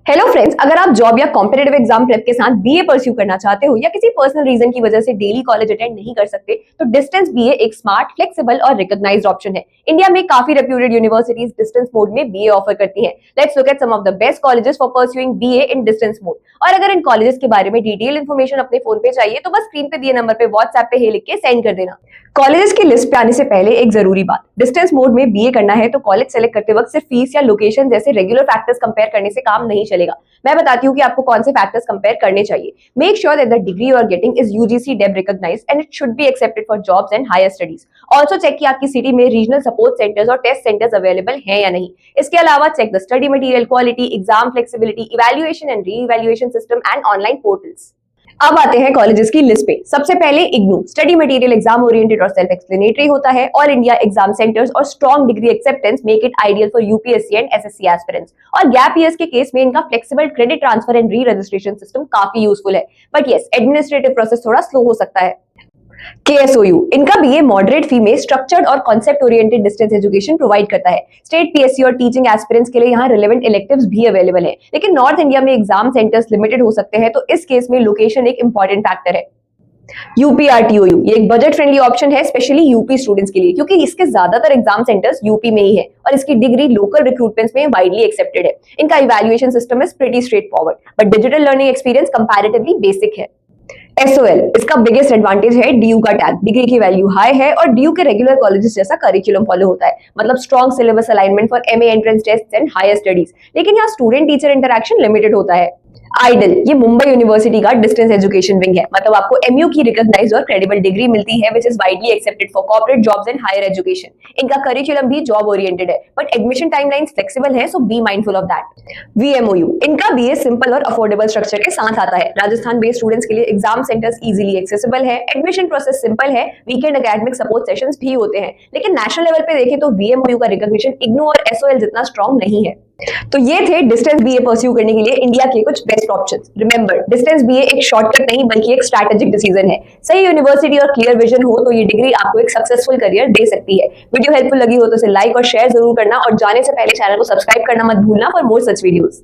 Hello friends, अगर आप job या कॉम्पिटिटिव एग्जाम प्रेप के साथ बीए परस्यू करना चाहते हो या किसी पर्सनल रीजन की वजह से डेली कॉलेज अटेंड नहीं कर सकते, तो डिस्टेंस बीए एक स्मार्ट, फ्लेक्सिबल और रिकॉग्नाइज्ड ऑप्शन है। इंडिया में काफी रेप्यूटेड यूनिवर्सिटीज डिस्टेंस मोड में बीए ऑफर करती हैं। Let's look at some of the best colleges for pursuing BA in distance mode. और अगर इन कॉलेजेस के बारे में डिटेल इन्फॉर्मेशन अपने फोन पे चाहिए तो बस स्क्रीन पे दिए नंबर पे व्हाट्सएप पे हे लिख के सेंड कर देना। कॉलेजेस की लिस्ट पे आने से पहले एक जरूरी बात, डिस्टेंस मोड में बीए करना है तो कॉलेज सेलेक्ट करते वक्त सिर्फ फीस या लोकेशन जैसे रेगुलर फैक्टर्स कंपेयर करने से काम नहीं चलेगा। मैं बताती हूँ कि आपको कौन से फैक्टर्स कंपेयर करने चाहिए। Make sure that the degree you are getting is UGC DEB recognised and it should be accepted for jobs and higher studies. Also check कि आपकी सिटी में रीजनल सपोर्ट सेंटर्स और टेस्ट सेंटर्स अवेलेबल हैं या नहीं। इसके अलावा check the study material quality, exam flexibility, evaluation and re evaluation system and online portals. अब आते हैं कॉलेजेस की लिस्ट पे। सबसे पहले IGNOU, study material exam oriented और सेल्फ एक्सप्लेनेटरी होता है। ऑल इंडिया एग्जाम सेंटर्स और strong degree acceptance make it ideal for UPSC and SSC aspirants. और गैप ईयर्स के केस में इनका flexible credit transfer and re registration system काफी useful है। बट यस, एडमिनिस्ट्रेटिव प्रोसेस थोड़ा स्लो हो सकता है। केएसओयू, इनका बीए मॉडरेट फी में स्ट्रक्चर्ड और concept oriented distance education provide करता है। स्टेट पीएससी और टीचिंग एस्पिरेंट्स के लिए यहाँ रिलेवेंट इलेक्टिव्स भी अवेलेबल है। लेकिन नॉर्थ इंडिया में एग्जाम सेंटर्स लिमिटेड हो सकते हैं, तो इस केस में लोकेशन एक इंपॉर्टेंट फैक्टर है। यूपीआरटीओयू, ये एक बजट फ्रेंडली ऑप्शन है स्पेशली यूपी स्टूडेंट्स के लिए, क्योंकि इसके ज्यादातर एग्जाम सेंटर्स यूपी में ही है और इसकी डिग्री लोकल रिक्रूटमेंट्स में वाइडली एक्सेप्टेड है। इनका evaluation system is pretty straightforward, but digital learning experience comparatively basic है। एसओएल, इसका बिगेस्ट एडवांटेज है डीयू का टैग। डिग्री की वैल्यू हाई है और डीयू के रेगुलर कॉलेजेस जैसा करिकुलम फॉलो होता है, मतलब strong syllabus alignment for MA entrance test and higher studies. लेकिन यहाँ स्टूडेंट टीचर इंटरैक्शन लिमिटेड होता है। आइडल, ये मुंबई यूनिवर्सिटी का डिस्टेंस एजुकेशन विंग है, मतलब आपको एमयू की रिकॉग्नाइज्ड और क्रेडिबल डिग्री मिलती है, which is widely accepted for corporate jobs and higher education. इनका करिकुलम भी जॉब ओरिएंटेड है, बट एडमिशन टाइमलाइंस फ्लेक्सिबल है, so be mindful of that. VMOU, इनका बीए सिंपल और अफोर्डेबल स्ट्रक्चर के साथ आता है। राजस्थान बेस्ड स्टूडेंट्स के लिए एग्जाम सेंटर्स इजीली एक्सेसिबल है, एडमिशन प्रोसेस सिंपल है, वीकेंड एकेडमिक सपोर्ट सेशंस भी होते हैं। लेकिन नेशनल लेवल पे देखें तो वीएमओयू का रिकॉग्निशन इग्नू और एसओएल जितना स्ट्रॉन्ग नहीं है। तो ये थे डिस्टेंस बीए परस्यू करने के लिए इंडिया के कुछ best options. Remember, distance BA एक शॉर्टकट नहीं बल्कि एक स्ट्रैटेजिक डिसीजन है। सही यूनिवर्सिटी और क्लियर विजन हो तो ये डिग्री आपको एक सक्सेसफुल करियर दे सकती है। वीडियो हेल्पफुल लगी हो तो इसे लाइक और शेयर जरूर करना और जाने से पहले चैनल को सब्सक्राइब करना मत भूलना फॉर मोर सच वीडियोस।